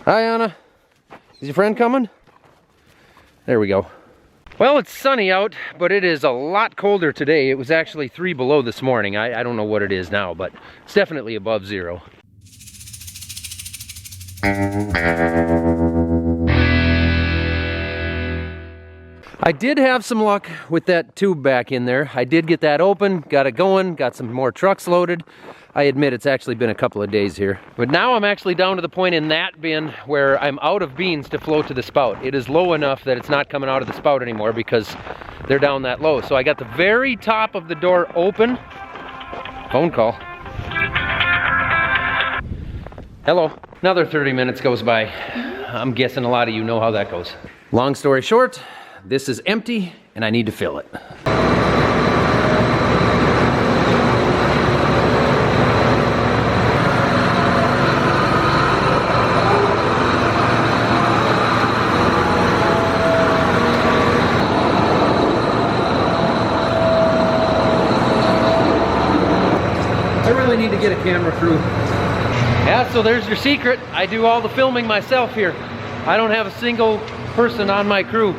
Hi, Anna. Is your friend coming? There we go. Well, it's sunny out, but it is a lot colder today. It was actually 3 below this morning. I don't know what it is now, but it's definitely above 0. I did have some luck with that tube back in there. I did get that open, got it going, got some more trucks loaded. I admit it's actually been a couple of days here. But now I'm actually down to the point in that bin where I'm out of beans to flow to the spout. It is low enough that it's not coming out of the spout anymore because they're down that low. So I got the very top of the door open. Phone call. Hello. Another 30 minutes goes by. I'm guessing a lot of you know how that goes. Long story short, this is empty and I need to fill it. I really need to get a camera crew. Yeah, so there's your secret. I do all the filming myself here. I don't have a single person on my crew.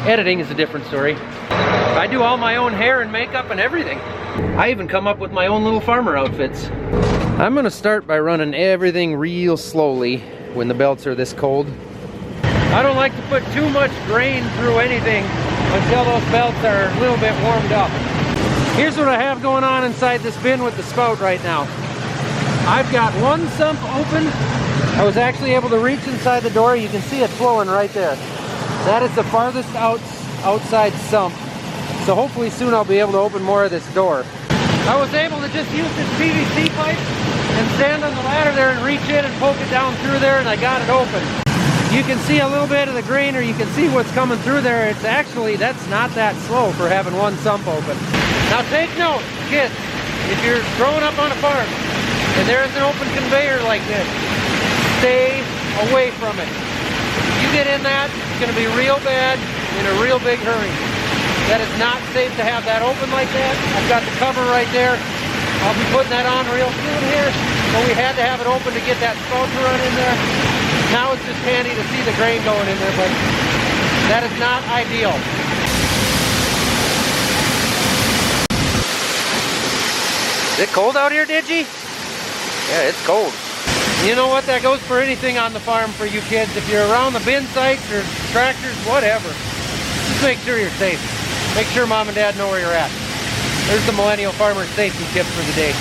Editing is a different story. I do all my own hair and makeup and everything. I even come up with my own little farmer outfits. I'm gonna start by running everything real slowly when the belts are this cold. I don't like to put too much grain through anything until those belts are a little bit warmed up. Here's what I have going on inside this bin with the spout right now. I've got one sump open. I was actually able to reach inside the door. You can see it flowing right there. That is the farthest outside sump. So hopefully soon I'll be able to open more of this door. I was able to just use this PVC pipe and stand on the ladder there and reach in and poke it down through there, and I got it open. You can see a little bit of the grain, or you can see what's coming through there. It's actually, that's not that slow for having one sump open. Now take note, kids, if you're growing up on a farm and there's an open conveyor like this, stay away from it. If you get in that, it's going to be real bad in a real big hurry. That is not safe to have that open like that. I've got the cover right there. I'll be putting that on real soon here, but we had to have it open to get that spout to run in there. Now it's just handy to see the grain going in there, but that is not ideal. Is it cold out here, Digi? Yeah, it's cold. You know what? That goes for anything on the farm for you kids. If you're around the bin sites or tractors, whatever, just make sure you're safe. Make sure mom and dad know where you're at. There's the Millennial Farmer safety tip for the day.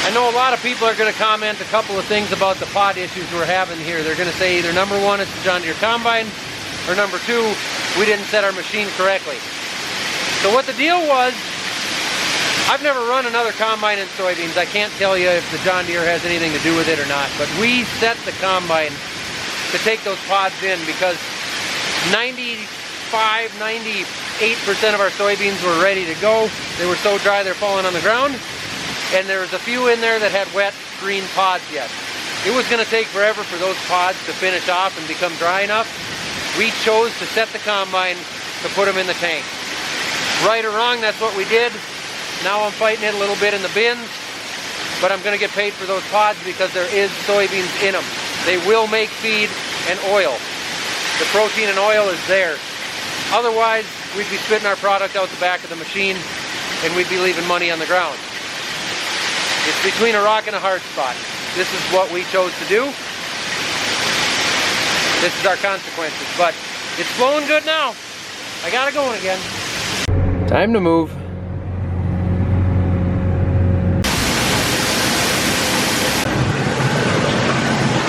I know a lot of people are going to comment a couple of things about the pod issues we're having here. They're going to say either number 1, it's the John Deere combine, or number 2, we didn't set our machine correctly. So what the deal was, I've never run another combine in soybeans. I can't tell you if the John Deere has anything to do with it or not, but we set the combine to take those pods in because 95, 98% of our soybeans were ready to go. They were so dry they're falling on the ground, and there was a few in there that had wet green pods yet. It was going to take forever for those pods to finish off and become dry enough. We chose to set the combine to put them in the tank. Right or wrong, that's what we did. Now I'm fighting it a little bit in the bins, but I'm going to get paid for those pods because there is soybeans in them. They will make feed and oil. The protein and oil is there. Otherwise, we'd be spitting our product out the back of the machine and we'd be leaving money on the ground. It's between a rock and a hard spot. This is what we chose to do. This is our consequences, but it's flowing good now. I got it going again. Time to move.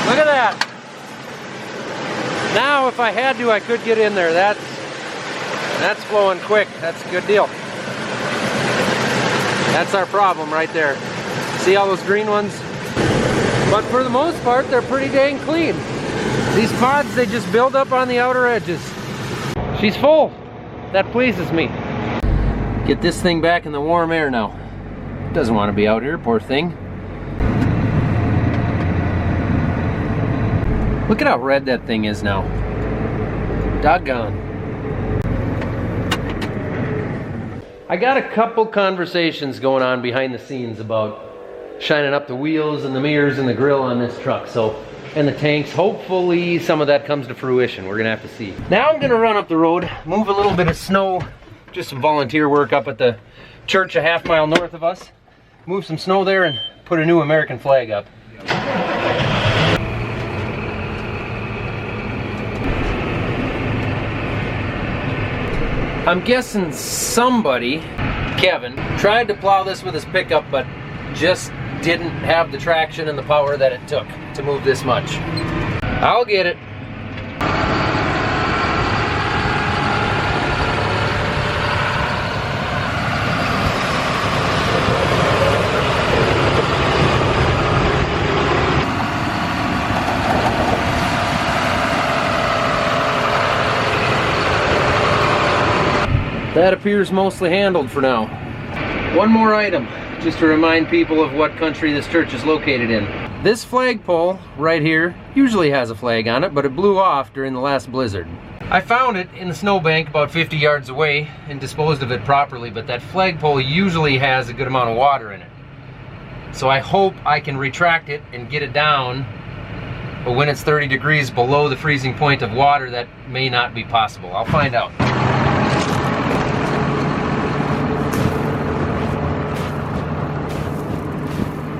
Look at that. Now if I had to, I could get in there. That's flowing quick. That's a good deal. That's our problem right there. See all those green ones? But for the most part, they're pretty dang clean. These pods, they just build up on the outer edges. She's full. That pleases me. Get this thing back in the warm air now. It doesn't want to be out here, poor thing. Look at how red that thing is now. Doggone. I got a couple conversations going on behind the scenes about shining up the wheels and the mirrors and the grill on this truck. So, and the tanks, hopefully some of that comes to fruition. We're gonna have to see. Now I'm gonna run up the road, move a little bit of snow, just some volunteer work up at the church a half mile north of us. Move some snow there and put a new American flag up. I'm guessing somebody, Kevin, tried to plow this with his pickup, but just didn't have the traction and the power that it took to move this much. I'll get it. That appears mostly handled for now. One more item, just to remind people of what country this church is located in. This flagpole right here usually has a flag on it, but it blew off during the last blizzard. I found it in the snowbank about 50 yards away and disposed of it properly, but that flagpole usually has a good amount of water in it. So I hope I can retract it and get it down, but when it's 30 degrees below the freezing point of water, that may not be possible. I'll find out.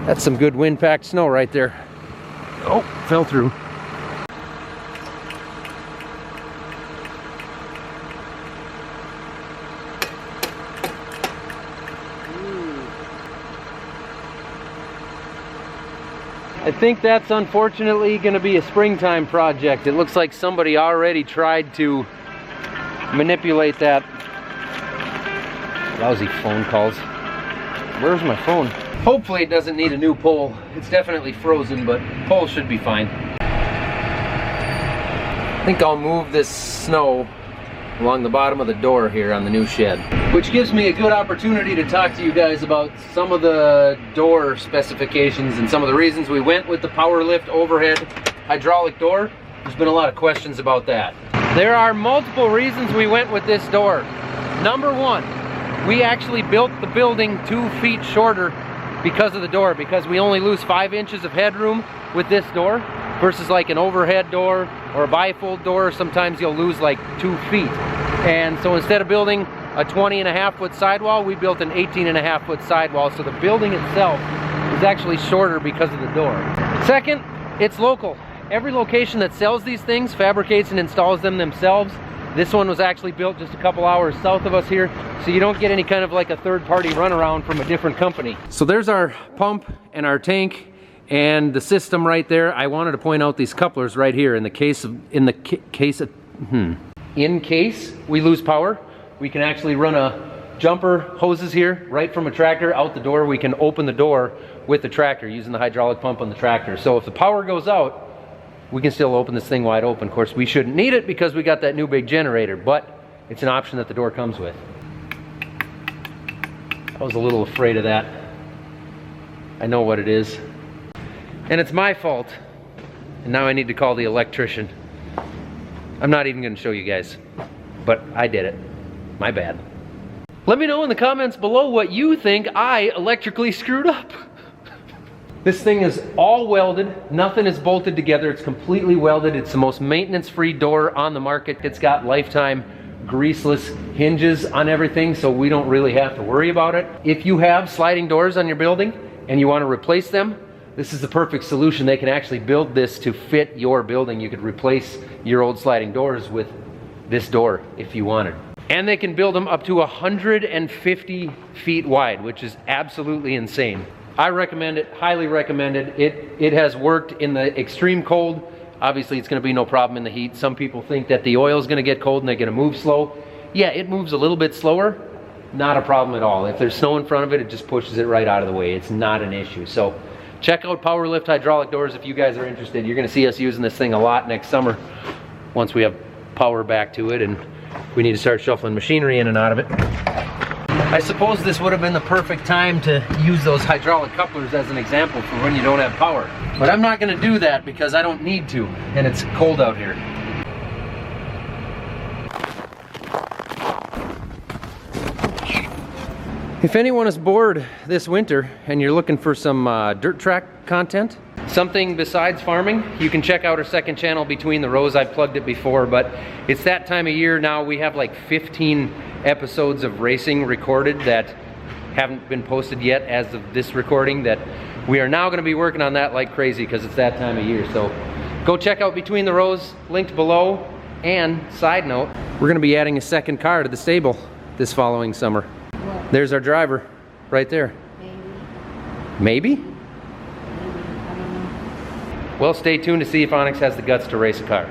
That's some good wind-packed snow right there. Oh, fell through. I think that's unfortunately going to be a springtime project. It looks like somebody already tried to manipulate that. Lousy phone calls. Where's my phone? Hopefully it doesn't need a new pole. It's definitely frozen, but pole should be fine. I think I'll move this snow along the bottom of the door here on the new shed, which gives me a good opportunity to talk to you guys about some of the door specifications and some of the reasons we went with the power lift overhead hydraulic door. There's been a lot of questions about that. There are multiple reasons we went with this door. Number one, we actually built the building 2 feet shorter because of the door, because we only lose 5 inches of headroom with this door versus like an overhead door or a bifold door. Sometimes you'll lose like 2 feet. And so instead of building a 20.5-foot sidewall, we built an 18.5-foot sidewall. So the building itself is actually shorter because of the door. Second, it's local. Every location that sells these things fabricates and installs them themselves. This one was actually built just a couple hours south of us here, so you don't get any kind of like a third-party runaround from a different company. So there's our pump and our tank and the system right there. I wanted to point out these couplers right here. In case we lose power, we can actually run a jumper hoses here right from a tractor out the door. We can open the door with the tractor using the hydraulic pump on the tractor. So if the power goes out, we can still open this thing wide open. Of course, we shouldn't need it because we got that new big generator, but it's an option that the door comes with. I was a little afraid of that. I know what it is. And it's my fault. And now I need to call the electrician. I'm not even gonna show you guys, but I did it. My bad. Let me know in the comments below what you think I electrically screwed up. This thing is all welded, nothing is bolted together, it's completely welded. It's the most maintenance-free door on the market. It's got lifetime greaseless hinges on everything, so we don't really have to worry about it. If you have sliding doors on your building and you want to replace them, this is the perfect solution. They can actually build this to fit your building. You could replace your old sliding doors with this door if you wanted. And they can build them up to 150 feet wide, which is absolutely insane. I recommend it, highly recommend it. It has worked in the extreme cold. Obviously it's gonna be no problem in the heat. Some people think that the oil is gonna get cold and they're gonna move slow. Yeah, it moves a little bit slower. Not a problem at all. If there's snow in front of it, it just pushes it right out of the way. It's not an issue. So check out Power Lift Hydraulic Doors if you guys are interested. You're gonna see us using this thing a lot next summer once we have power back to it and we need to start shuffling machinery in and out of it. I suppose this would have been the perfect time to use those hydraulic couplers as an example for when you don't have power. But I'm not going to do that because I don't need to, and it's cold out here. If anyone is bored this winter and you're looking for some dirt track content, something besides farming, you can check out our second channel, Between the Rows. I've plugged it before, but it's that time of year now. We have like 15 episodes of racing recorded that haven't been posted yet as of this recording, that we are now going to be working on that like crazy because it's that time of year. So go check out Between the Rows, linked below. And side note, we're going to be adding a second car to the stable this following summer. What? There's our driver right there. Maybe. Maybe? Well, stay tuned to see if Onyx has the guts to race a car.